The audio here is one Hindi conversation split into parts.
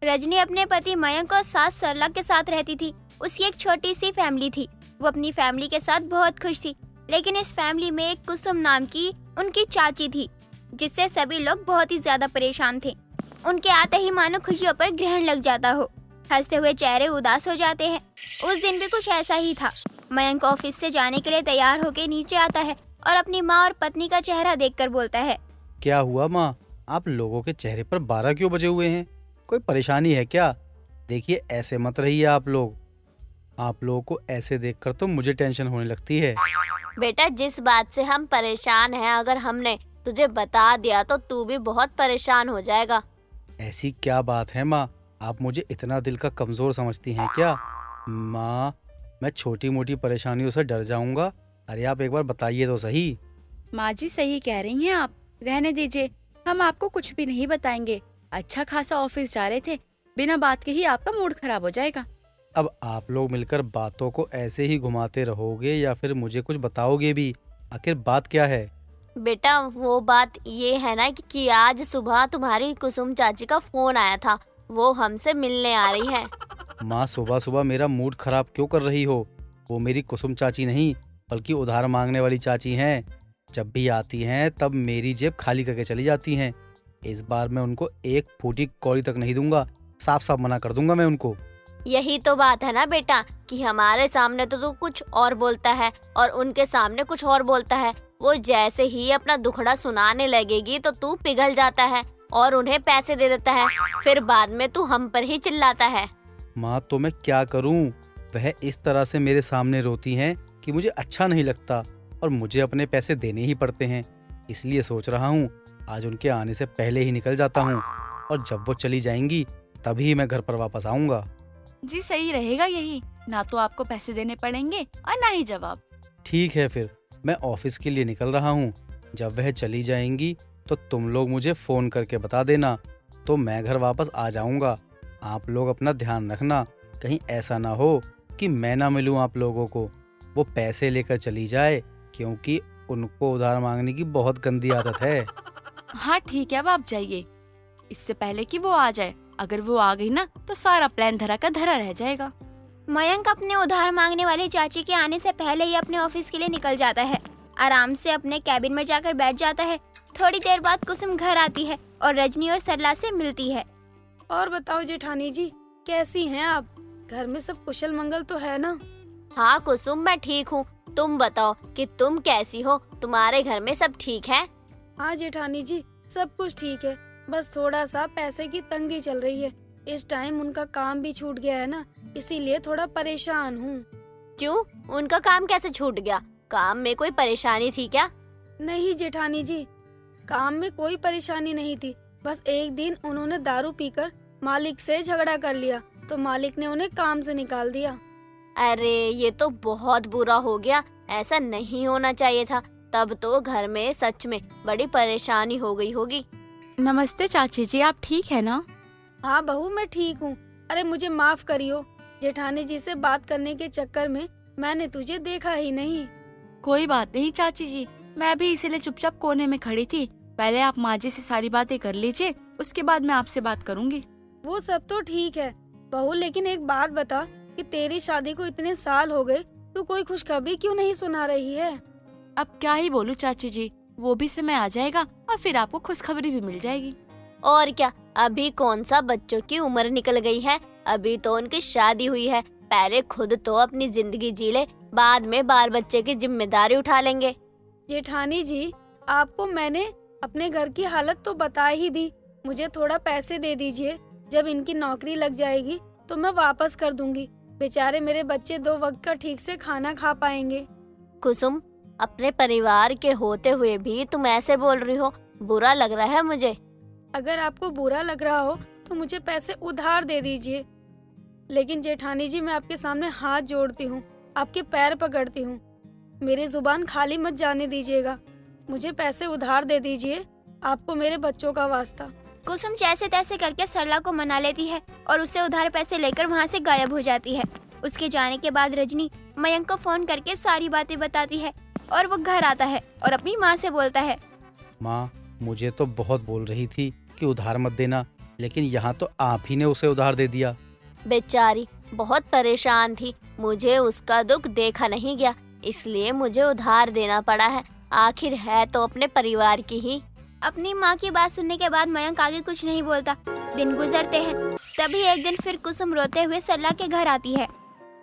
रजनी अपने पति मयंक और सास सरला के साथ रहती थी। उसकी एक छोटी सी फैमिली थी। वो अपनी फैमिली के साथ बहुत खुश थी, लेकिन इस फैमिली में एक कुसुम नाम की उनकी चाची थी, जिससे सभी लोग बहुत ही ज्यादा परेशान थे। उनके आते ही मानो खुशियों पर ग्रहण लग जाता हो, हंसते हुए चेहरे उदास हो जाते हैं। उस दिन भी कुछ ऐसा ही था। मयंक ऑफिस से जाने के लिए तैयार होकर नीचे आता है और अपनी माँ और पत्नी का चेहरा देखकर बोलता है, क्या हुआ माँ, आप लोगों के चेहरे पर 12 क्यों बजे हुए हैं? कोई परेशानी है क्या? देखिए ऐसे मत रहिए आप लोगों को ऐसे देखकर तो मुझे टेंशन होने लगती है। बेटा, जिस बात से हम परेशान हैं, अगर हमने तुझे बता दिया तो तू भी बहुत परेशान हो जाएगा। ऐसी क्या बात है माँ, आप मुझे इतना दिल का कमजोर समझती हैं क्या? माँ, मैं छोटी मोटी परेशानियों से डर जाऊंगा। अरे आप एक बार बताइए तो सही। माँ जी सही कह रही हैं आप, रहने दीजिए, हम आपको कुछ भी नहीं बताएंगे। अच्छा खासा ऑफिस जा रहे थे, बिना बात के ही आपका मूड खराब हो जाएगा। अब आप लोग मिलकर बातों को ऐसे ही घुमाते रहोगे या फिर मुझे कुछ बताओगे भी? आखिर बात क्या है? बेटा, वो बात ये है ना कि आज सुबह तुम्हारी कुसुम चाची का फोन आया था, वो हमसे मिलने आ रही है। माँ, सुबह सुबह मेरा मूड खराब क्यों कर रही हो? वो मेरी कुसुम चाची नहीं बल्कि उधार मांगने वाली चाची हैं। जब भी आती हैं तब मेरी जेब खाली करके चली जाती हैं। इस बार मैं उनको एक फूटी कौड़ी तक नहीं दूंगा, साफ साफ मना कर दूंगा मैं उनको। यही तो बात है ना बेटा कि हमारे सामने तो तू कुछ और बोलता है और उनके सामने कुछ और बोलता है। वो जैसे ही अपना दुखड़ा सुनाने लगेगी तो तू पिघल जाता है और उन्हें पैसे दे देता है, फिर बाद में तू हम पर ही चिल्लाता है। माँ, तो मैं क्या करूँ? वह इस तरह से मेरे सामने रोती हैं कि मुझे अच्छा नहीं लगता और मुझे अपने पैसे देने ही पड़ते हैं। इसलिए सोच रहा हूँ आज उनके आने से पहले ही निकल जाता हूँ और जब वो चली जाएंगी तभी मैं घर पर वापस आऊँगा। जी सही रहेगा यही, ना तो आपको पैसे देने पड़ेंगे और ना ही जवाब। ठीक है, फिर मैं ऑफिस के लिए निकल रहा हूँ। जब वह चली जाएंगी तो तुम लोग मुझे फोन करके बता देना, तो मैं घर वापस आ जाऊँगा। आप लोग अपना ध्यान रखना, कहीं ऐसा ना हो कि मैं ना मिलूँ आप लोगों को, वो पैसे लेकर चली जाए, क्योंकि उनको उधार मांगने की बहुत गंदी आदत है। हाँ ठीक है, अब आप जाइए, इससे पहले कि वो आ जाए। अगर वो आ गई ना तो सारा प्लान धरा का धरा रह जाएगा। मयंक अपने उधार मांगने वाली चाची के आने से पहले ही अपने ऑफिस के लिए निकल जाता है। आराम से अपने कैबिन में जाकर बैठ जाता है। थोड़ी देर बाद कुसुम घर आती है और रजनी और सरला से मिलती है। और बताओ जेठानी जी, कैसी हैं आप? घर में सब कुशल मंगल तो है ना? हाँ कुसुम, मैं ठीक हूँ। तुम बताओ कि तुम कैसी हो, तुम्हारे घर में सब ठीक है? हाँ जेठानी जी, सब कुछ ठीक है, बस थोड़ा सा पैसे की तंगी चल रही है। इस टाइम उनका काम भी छूट गया है ना, इसीलिए थोड़ा परेशान हूँ। क्यों, उनका काम कैसे छूट गया? काम में कोई परेशानी थी क्या? नहीं जेठानी जी, काम में कोई परेशानी नहीं थी, बस एक दिन उन्होंने दारू पीकर मालिक से झगड़ा कर लिया तो मालिक ने उन्हें काम से निकाल दिया। अरे ये तो बहुत बुरा हो गया, ऐसा नहीं होना चाहिए था। तब तो घर में सच में बड़ी परेशानी हो गई होगी। नमस्ते चाची जी, आप ठीक है ना? हाँ बहू, मैं ठीक हूँ। अरे मुझे माफ करियो, जेठानी जी से बात करने के चक्कर में मैंने तुझे देखा ही नहीं। कोई बात नहीं चाची जी, मैं भी इसीलिए चुपचाप कोने में खड़ी थी। पहले आप माँ जी से सारी बातें कर लीजिए, उसके बाद मैं आपसे बात करूँगी। वो सब तो ठीक है बहू, लेकिन एक बात बता कि तेरी शादी को इतने साल हो गए, तू कोई खुशखबरी क्यों नहीं सुना रही है? अब क्या ही बोलूं चाची जी, वो भी समय आ जाएगा और फिर आपको खुशखबरी भी मिल जाएगी। और क्या, अभी कौन सा बच्चों की उम्र निकल गई है, अभी तो उनकी शादी हुई है। पहले खुद तो अपनी जिंदगी जी ले, बाद में बाल बच्चे की जिम्मेदारी उठा लेंगे। जेठानी जी, आपको मैंने अपने घर की हालत तो बता ही दी, मुझे थोड़ा पैसे दे दीजिए। जब इनकी नौकरी लग जाएगी तो मैं वापस कर दूंगी। बेचारे मेरे बच्चे 2 वक्त का ठीक से खाना खा पाएंगे। कुसुम, अपने परिवार के होते हुए भी तुम ऐसे बोल रही हो, बुरा लग रहा है मुझे। अगर आपको बुरा लग रहा हो तो मुझे पैसे उधार दे दीजिए, लेकिन जेठानी जी मैं आपके सामने हाथ जोड़ती हूँ, आपके पैर पकड़ती हूँ, मेरी जुबान खाली मत जाने दीजिएगा। मुझे पैसे उधार दे दीजिए, आपको मेरे बच्चों का वास्ता। कुसुम जैसे तैसे करके सरला को मना लेती है और उसे उधार पैसे लेकर वहाँ से गायब हो जाती है। उसके जाने के बाद रजनी मयंक को फोन करके सारी बातें बताती है और वो घर आता है और अपनी माँ से बोलता है, माँ, मुझे तो बहुत बोल रही थी कि उधार मत देना, लेकिन यहाँ तो आप ही ने उसे उधार दे दिया। बेचारी बहुत परेशान थी, मुझे उसका दुख देखा नहीं गया, इसलिए मुझे उधार देना पड़ा है। आखिर है तो अपने परिवार की ही। अपनी माँ की बात सुनने के बाद मयंक आगे कुछ नहीं बोलता। दिन गुजरते हैं। तभी एक दिन फिर कुसुम रोते हुए सरला के घर आती है।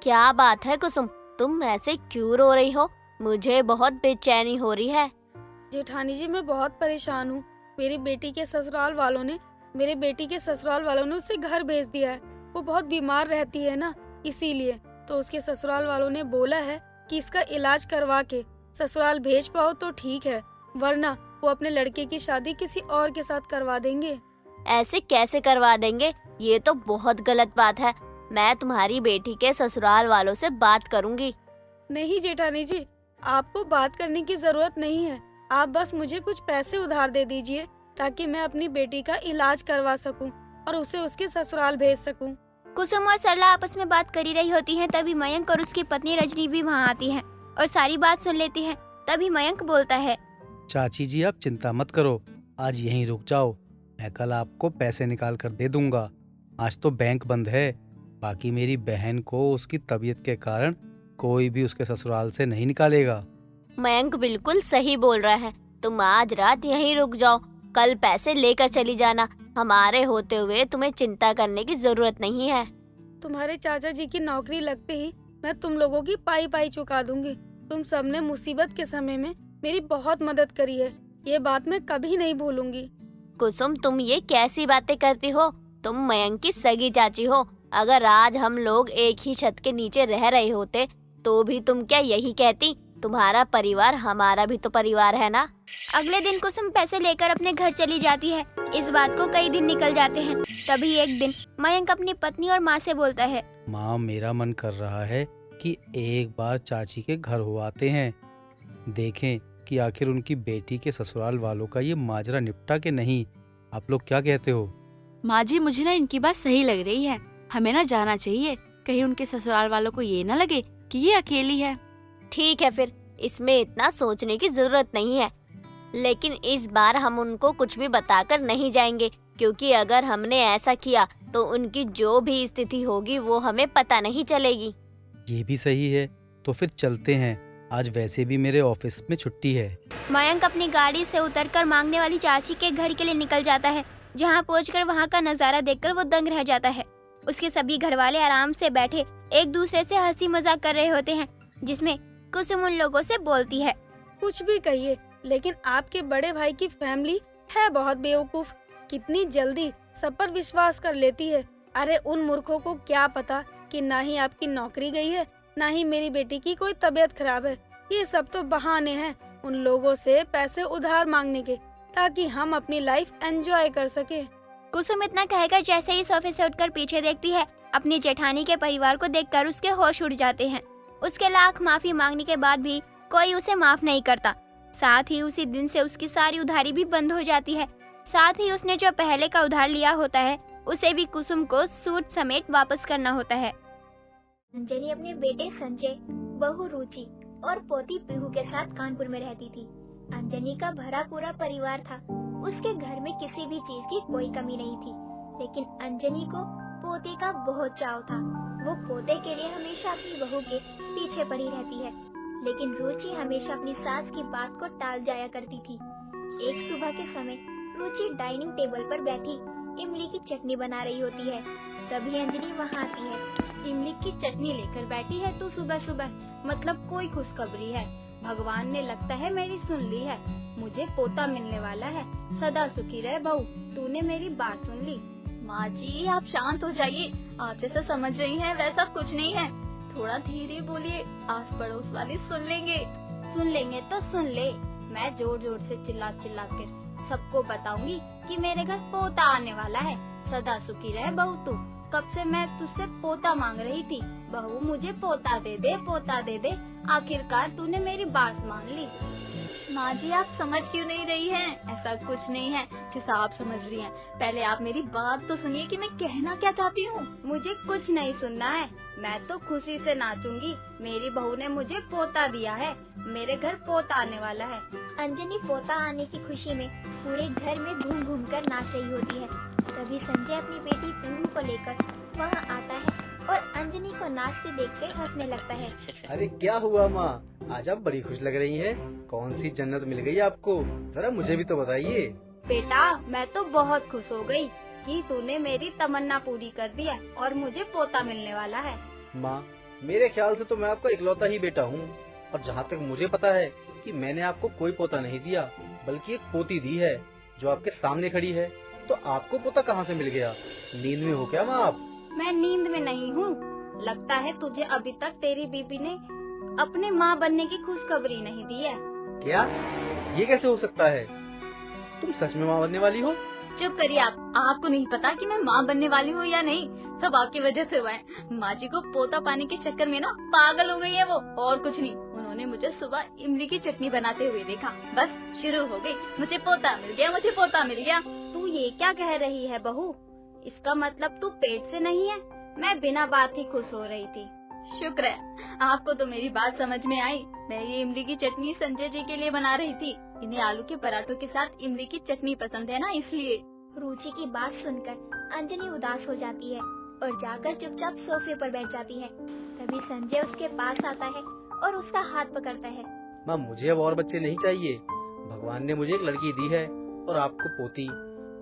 क्या बात है कुसुम, तुम ऐसे क्यों रो रही हो? मुझे बहुत बेचैनी हो रही है। जेठानी जी, मैं बहुत परेशान हूँ। मेरी बेटी के ससुराल वालों ने उसे घर भेज दिया है। वो बहुत बीमार रहती है ना, इसीलिए तो उसके ससुराल वालों ने बोला है कि इसका इलाज करवा के ससुराल भेज पाओ तो ठीक है, वरना वो अपने लड़के की शादी किसी और के साथ करवा देंगे। ऐसे कैसे करवा देंगे? ये तो बहुत गलत बात है। मैं तुम्हारी बेटी के ससुराल वालों से बात करूंगी। नहीं जेठानी जी, आपको बात करने की जरूरत नहीं है। आप बस मुझे कुछ पैसे उधार दे दीजिए ताकि मैं अपनी बेटी का इलाज करवा सकूं और उसे उसके ससुराल भेज सकूं। कुसुम और सरला आपस में बात कर ही रही होती हैं, तभी मयंक और उसकी पत्नी रजनी भी वहाँ आती हैं और सारी बात सुन लेती हैं। तभी मयंक बोलता है, चाची जी आप चिंता मत करो, आज यहीं रुक जाओ, मैं कल आपको पैसे निकाल कर दे दूंगा। आज तो बैंक बंद है, बाकी मेरी बहन को उसकी तबीयत के कारण कोई भी उसके ससुराल से नहीं निकालेगा। मयंक बिल्कुल सही बोल रहा है, तुम आज रात यहीं रुक जाओ, कल पैसे लेकर चली जाना। हमारे होते हुए तुम्हें चिंता करने की जरूरत नहीं है। तुम्हारे चाचा जी की नौकरी लगते ही मैं तुम लोगों की पाई पाई चुका दूंगी। तुम सबने मुसीबत के समय में मेरी बहुत मदद करी है, ये बात मैं कभी नहीं भूलूंगी। कुसुम, तुम ये कैसी बातें करती हो? तुम मयंक की सगी चाची हो। अगर आज हम लोग एक ही छत के नीचे रह रहे होते तो भी तुम क्या यही कहती? तुम्हारा परिवार हमारा भी तो परिवार है ना। अगले दिन कुसुम पैसे लेकर अपने घर चली जाती है। इस बात को कई दिन निकल जाते हैं। तभी एक दिन मयंक अपनी पत्नी और माँ से बोलता है, माँ मेरा मन कर रहा है कि एक बार चाची के घर हो आते हैं, देखें कि आखिर उनकी बेटी के ससुराल वालों का ये माजरा निपटा के नहीं। आप लोग क्या कहते हो? माँ जी, मुझे ना इनकी बात सही लग रही है, हमें ना जाना चाहिए। कहीं उनके ससुराल वालों को ये ना लगे कि ये अकेली है। ठीक है, फिर इसमें इतना सोचने की जरूरत नहीं है, लेकिन इस बार हम उनको कुछ भी बताकर नहीं जाएंगे, क्योंकि अगर हमने ऐसा किया तो उनकी जो भी स्थिति होगी वो हमें पता नहीं चलेगी। ये भी सही है, तो फिर चलते हैं, आज वैसे भी मेरे ऑफिस में छुट्टी है। मयंक अपनी गाड़ी से उतरकर मांगने वाली चाची के घर के लिए निकल जाता है। जहाँ पहुंचकर वहाँ का नजारा देखकर वो दंग रह जाता है। उसके सभी घर वाले आराम से बैठे एक दूसरे से हंसी मजाक कर रहे होते हैं, जिसमें कुसुम उन लोगों से बोलती है, कुछ भी कहिए, लेकिन आपके बड़े भाई की फैमिली है बहुत बेवकूफ। कितनी जल्दी सब पर विश्वास कर लेती है। अरे उन मूर्खों को क्या पता कि ना ही आपकी नौकरी गई है, ना ही मेरी बेटी की कोई तबीयत खराब है। ये सब तो बहाने हैं उन लोगों से पैसे उधार मांगने के, ताकि हम अपनी लाइफ एंजॉय कर सके। कुसुम इतना कहकर जैसे ही सोफे से उठकर पीछे देखती है, अपनी जेठानी के परिवार को देखकर उसके होश उड़ जाते हैं। उसके लाख माफी मांगने के बाद भी कोई उसे माफ नहीं करता। साथ ही उसी दिन से उसकी सारी उधारी भी बंद हो जाती है। साथ ही उसने जो पहले का उधार लिया होता है उसे भी कुसुम को सूद समेत वापस करना होता है। अंजलि अपने बेटे संजय, बहू रुचि और पोती पीहू के साथ कानपुर में रहती थी। अंजलि का भरा पूरा परिवार था। उसके घर में किसी भी चीज की कोई कमी नहीं थी, लेकिन अंजलि को पोते का बहुत चाव था। वो पोते के लिए हमेशा अपनी बहू के पीछे पड़ी रहती है, लेकिन रुचि हमेशा अपनी सास की बात को टाल जाया करती थी। एक सुबह के समय रुचि डाइनिंग टेबल पर बैठी इमली की चटनी बना रही होती है। तभी अंजलि वहाँ आती है। इमली की चटनी लेकर बैठी है तो सुबह सुबह, मतलब कोई खुशखबरी है। भगवान ने लगता है मेरी सुन ली है, मुझे पोता मिलने वाला है। सदा सुखी रहे बहू, तूने मेरी बात सुन ली। माँ जी आप शांत हो जाइए, आप जैसा समझ रही हैं वैसा कुछ नहीं है। थोड़ा धीरे बोलिए, आस पड़ोस वाले सुन लेंगे तो सुन ले। मैं जोर जोर से चिल्ला कर सबको बताऊंगी कि मेरे घर पोता आने वाला है। सदा सुखी रहे बहू तू, कब से मैं तुझसे पोता मांग रही थी। बहू मुझे पोता दे दे, पोता दे दे। आखिरकार तूने मेरी बात मान ली। माँ जी आप समझ क्यों नहीं रही हैं? ऐसा कुछ नहीं है जैसा आप समझ रही हैं। पहले आप मेरी बात तो सुनिए कि मैं कहना क्या चाहती हूँ। मुझे कुछ नहीं सुनना है, मैं तो खुशी से नाचूंगी। मेरी बहू ने मुझे पोता दिया है, मेरे घर पोता आने वाला है। अंजलि पोता आने की खुशी में पूरे घर में घूम घूम कर नाच रही होती है। तभी संजय अपनी बेटी पीहू को लेकर वहाँ आता है और अंजनी को नाचते देखकर हंसने लगता है। अरे क्या हुआ माँ, आज आप बड़ी खुश लग रही हैं। कौन सी जन्नत मिल गई आपको, जरा मुझे भी तो बताइए। बेटा मैं तो बहुत खुश हो गई कि तूने मेरी तमन्ना पूरी कर दी है और मुझे पोता मिलने वाला है। माँ, मेरे ख्याल से तो मैं आपका इकलौता ही बेटा हूँ, और जहाँ तक मुझे पता है कि मैंने आपको कोई पोता नहीं दिया, बल्कि एक पोती दी है जो आपके सामने खड़ी है। तो आपको पोता कहाँ से मिल गया? नींद में हो क्या माँ आप? मैं नींद में नहीं हूँ। लगता है तुझे अभी तक तेरी बीबी ने अपने माँ बनने की खुशखबरी नहीं दी है। क्या? ये कैसे हो सकता है? तुम सच में माँ बनने वाली हो? चुप करिए आप। आपको नहीं पता कि मैं माँ बनने वाली हूँ या नहीं? सब आपकी वजह से हुआ है। माँ जी को पोता पाने के चक्कर में ना पागल हो गई है वो, और कुछ नहीं। उन्होंने मुझे सुबह इमली की चटनी बनाते हुए देखा, बस शुरू हो गई, मुझे पोता मिल गया, मुझे पोता मिल गया। तू ये क्या कह रही है बहू? इसका मतलब तू पेट से नहीं है? मैं बिना बात ही खुश हो रही थी। शुक्र है आपको तो मेरी बात समझ में आई। मैं ये इमली की चटनी संजय जी के लिए बना रही थी। इन्हें आलू के पराठों के साथ इमली की चटनी पसंद है ना, इसलिए। रुचि की बात सुनकर अंजनी उदास हो जाती है और जाकर चुपचाप सोफे पर बैठ जाती है। तभी संजय उसके पास आता है और उसका हाथ पकड़ता है। माँ, मुझे अब और बच्चे नहीं चाहिए। भगवान ने मुझे एक लड़की दी है और आपको पोती।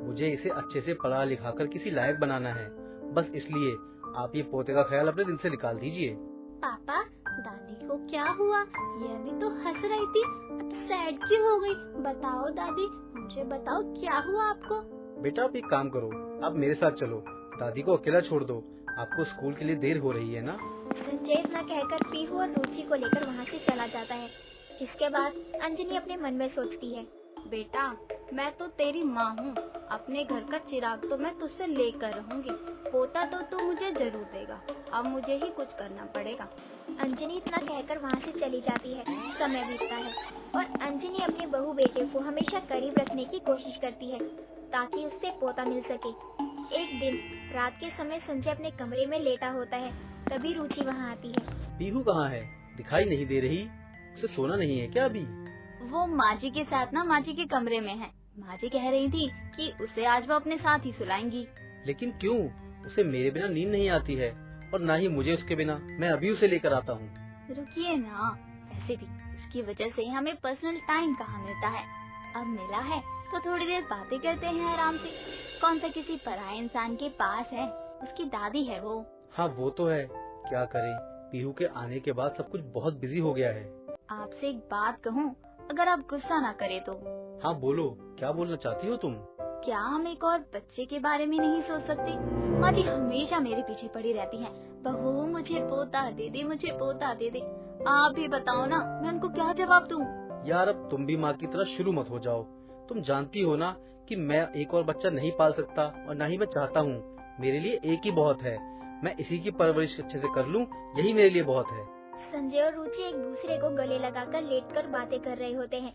मुझे इसे अच्छे से पढ़ा लिखा कर किसी लायक बनाना है, बस इसलिए आप ये पोते का ख्याल अपने दिल से निकाल दीजिए। पापा, दादी को क्या हुआ? ये अभी तो हंस रही थी, अब सैड क्यों हो गई? बताओ दादी, मुझे बताओ क्या हुआ आपको? बेटा, आप एक काम करो, आप मेरे साथ चलो। दादी को अकेला छोड़ दो, आपको स्कूल के लिए देर हो रही है ना। संजय इतना कहकर पीहू और रुचि को लेकर वहाँ से चला जाता है। इसके बाद अंजनी अपने मन में सोचती है, बेटा मैं तो तेरी माँ हूँ, अपने घर का चिराग तो मैं तुझसे लेकर रहूंगी। पोता तो तू मुझे जरूर देगा, अब मुझे ही कुछ करना पड़ेगा। अंजनी इतना कहकर वहाँ से चली जाती है। समय बीतता है और अंजनी अपने बहू बेटे को हमेशा करीब रखने की कोशिश करती है ताकि उससे पोता मिल सके। एक दिन रात के समय संजय अपने कमरे में लेटा होता है, तभी रुचि वहाँ आती है। पीहू कहाँ है? दिखाई नहीं दे रही। उसे सोना नहीं है क्या अभी? वो माँ जी के साथ ना माँ जी के कमरे में है। माँ जी कह रही थी कि उसे आज वो अपने साथ ही सुलाएंगी। लेकिन क्यों? उसे मेरे बिना नींद नहीं आती है और ना ही मुझे उसके बिना। मैं अभी उसे लेकर आता हूँ। रुकिए ना, वैसे भी उसकी वजह से हमें पर्सनल टाइम कहाँ मिलता है। अब मिला है तो थोड़ी देर बातें करते हैं आराम से। कौन सा किसी पराये इंसान के पास है, उसकी दादी है वो। हाँ वो तो है, क्या करें, पीहू के आने के बाद सब कुछ बहुत बिजी हो गया है। आपसे एक बात कहूँ, अगर आप गुस्सा ना करे तो? हाँ बोलो, क्या बोलना चाहती हो तुम? क्या हम एक और बच्चे के बारे में नहीं सोच सकते? माँ जी हमेशा मेरे पीछे पड़ी रहती हैं, बहू मुझे पोता दे दे, मुझे पोता दे दे। आप भी बताओ ना, मैं उनको क्या जवाब दूँ? यार अब तुम भी माँ की तरह शुरू मत हो जाओ। तुम जानती हो ना कि मैं एक और बच्चा नहीं पाल सकता और ना ही मैं चाहता हूँ। मेरे लिए एक ही बहुत है, मैं इसी की परवरिश अच्छे से कर लूँ, यही मेरे लिए बहुत है। संजय और रुचि एक दूसरे को गले लगाकर लेटकर बातें कर रहे होते हैं।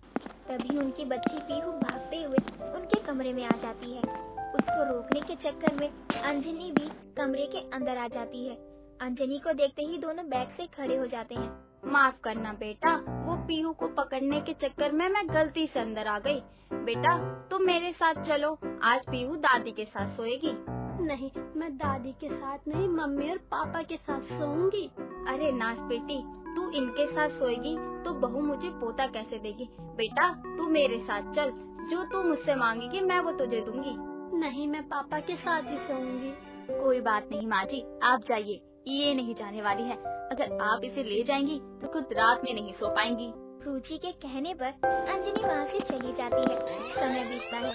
तभी उनकी बच्ची पीहू भागते हुए उनके कमरे में आ जाती है। उसको रोकने के चक्कर में अंजनी भी कमरे के अंदर आ जाती है। अंजनी को देखते ही दोनों बैग से खड़े हो जाते हैं। माफ करना बेटा, वो पीहू को पकड़ने के चक्कर में मैं गलती से अंदर आ गई। बेटा तुम मेरे साथ चलो, आज पीहू दादी के साथ सोएगी। नहीं, मैं दादी के साथ नहीं, मम्मी और पापा के साथ सोऊंगी। अरे नाच बेटी, तू इनके साथ सोएगी तो बहू मुझे पोता कैसे देगी? बेटा तू मेरे साथ चल, जो तू मुझसे मांगेगी मैं वो तुझे दूंगी। नहीं, मैं पापा के साथ ही सोऊंगी। कोई बात नहीं माँ जी, आप जाइए, ये नहीं जाने वाली है। अगर आप इसे ले जाएंगी तो खुद रात में नहीं सो पाएंगी। रुचि के कहने पर अंजनी वहाँ से चली जाती है। समय बीतता है।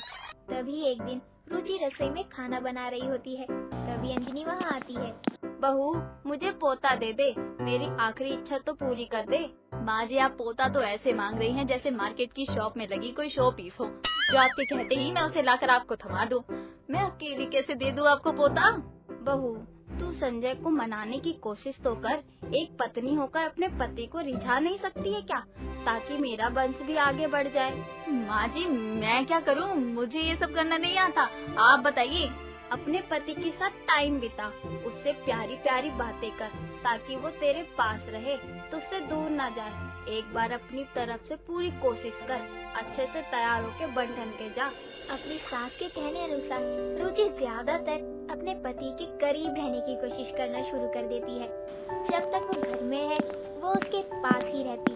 तभी एक दिन रुचि रसोई में खाना बना रही होती है। तभी अंजनी वहाँ आती है। बहू मुझे पोता दे दे, मेरी आखिरी इच्छा तो पूरी कर दे। माँ जी आप पोता तो ऐसे मांग रही हैं जैसे मार्केट की शॉप में लगी कोई शो पीस हो, जो आपके कहते ही मैं उसे लाकर आपको थमा दूं। मैं अकेली कैसे दे दूं आपको पोता? बहू तू संजय को मनाने की कोशिश तो कर। एक पत्नी होकर अपने पति को रिझा नहीं सकती है क्या, ताकि मेरा वंश भी आगे बढ़ जाए? माँ जी मैं क्या करूँ, मुझे ये सब करना नहीं आता। आप बताइए। अपने पति के साथ टाइम बिता, उससे प्यारी प्यारी बातें कर, ताकि वो तेरे पास रहे, तुझसे दूर ना जाए। एक बार अपनी तरफ से पूरी कोशिश कर, अच्छे से तैयार होके बंधन के जा। अपनी सास के कहने अनुसार रुचि ज्यादातर अपने पति के करीब रहने की कोशिश करना शुरू कर देती है। जब तक वो घर में है वो उसके पास ही रहती।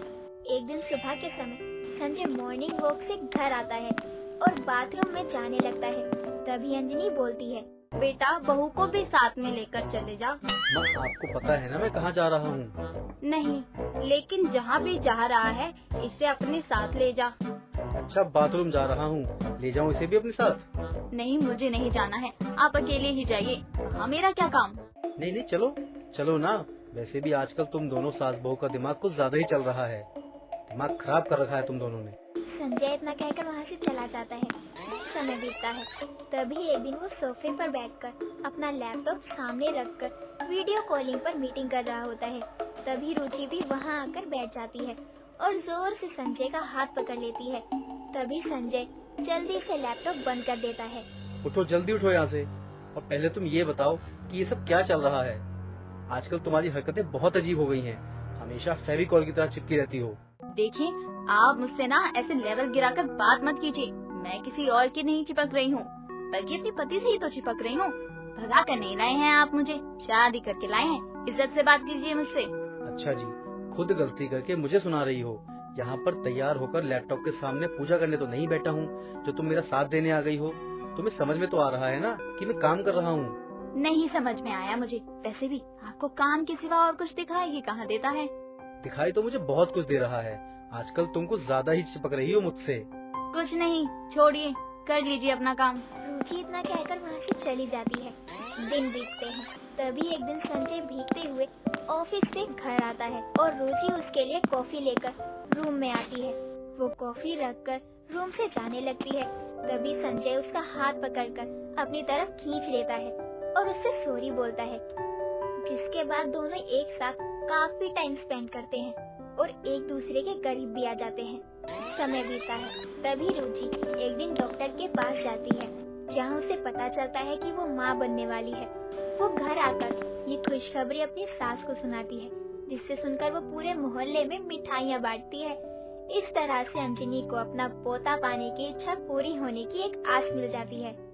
एक दिन सुबह के समय संजय मॉर्निंग वॉक से घर आता है और बाथरूम में जाने लगता है। तभी अंजनी बोलती है, बेटा बहू को भी साथ में लेकर चले जा। माँ, आपको पता है ना मैं कहाँ जा रहा हूँ? नहीं, लेकिन जहाँ भी जा रहा है इसे अपने साथ ले जा। अच्छा, बाथरूम जा रहा हूँ, ले जाऊँ इसे भी अपने साथ? नहीं, मुझे नहीं जाना है, आप अकेले ही जाइए, हाँ मेरा क्या काम। नहीं नहीं, चलो चलो ना। वैसे भी आजकल तुम दोनों सास बहू का दिमाग कुछ ज्यादा ही चल रहा है। दिमाग खराब कर रखा है तुम दोनों ने। संजय इतना कहकर वहाँ से चला जाता है। समय बीतता है। तभी एक दिन वो सोफे पर बैठकर अपना लैपटॉप सामने रखकर वीडियो कॉलिंग पर मीटिंग कर रहा होता है। तभी रुचि भी वहाँ आकर बैठ जाती है और जोर से संजय का हाथ पकड़ लेती है। तभी संजय जल्दी से लैपटॉप बंद कर देता है। उठो, जल्दी उठो यहाँ से। और पहले तुम ये बताओ कि ये सब क्या चल रहा है। आजकल तुम्हारी हरकतें बहुत अजीब हो गई हैं। हमेशा फेविकॉल की तरह चिपकी रहती हो। देखिए, आप मुझसे ना ऐसे लेवल गिराकर बात मत कीजिए। मैं किसी और की नहीं चिपक रही हूँ, बल्कि अपने पति से ही तो चिपक रही हूँ। भगा कर नहीं लाए हैं आप मुझे, शादी करके लाए हैं। इज्जत से बात कीजिए मुझसे। अच्छा जी, खुद गलती करके मुझे सुना रही हो। यहाँ पर तैयार होकर लैपटॉप के सामने पूजा करने तो नहीं बैठा हूँ जो तुम मेरा साथ देने आ गई हो। तुम्हें समझ में तो आ रहा है ना कि मैं काम कर रहा हूँ? नहीं समझ में आया मुझे। वैसे भी आपको काम के सिवा और कुछ दिखाई कहाँ देता है। दिखाई तो मुझे बहुत कुछ दे रहा है। आजकल तुम कुछ ज्यादा ही चिपक रही हो मुझसे। कुछ नहीं, छोड़िए, कर लीजिए अपना काम। रुचि इतना कहकर वहाँ से चली जाती है। दिन बीतते हैं। तभी एक दिन संजय भीगते हुए ऑफिस से घर आता है और रुचि उसके लिए कॉफी लेकर रूम में आती है। वो कॉफी रखकर रूम से जाने लगती है। तभी संजय उसका हाथ पकड़कर अपनी तरफ खींच लेता है और उससे सॉरी बोलता है, जिसके बाद दोनों एक साथ काफी टाइम स्पेंड करते हैं और एक दूसरे के करीब भी आ जाते हैं। समय बीता है। तभी रुचि एक दिन डॉक्टर के पास जाती है, जहाँ उसे पता चलता है कि वो माँ बनने वाली है। वो घर आकर ये खुशखबरी अपनी सास को सुनाती है, जिससे सुनकर वो पूरे मोहल्ले में मिठाइयाँ बांटती है। इस तरह से अंजनी को अपना पोता पाने की इच्छा पूरी होने की एक आस मिल जाती है।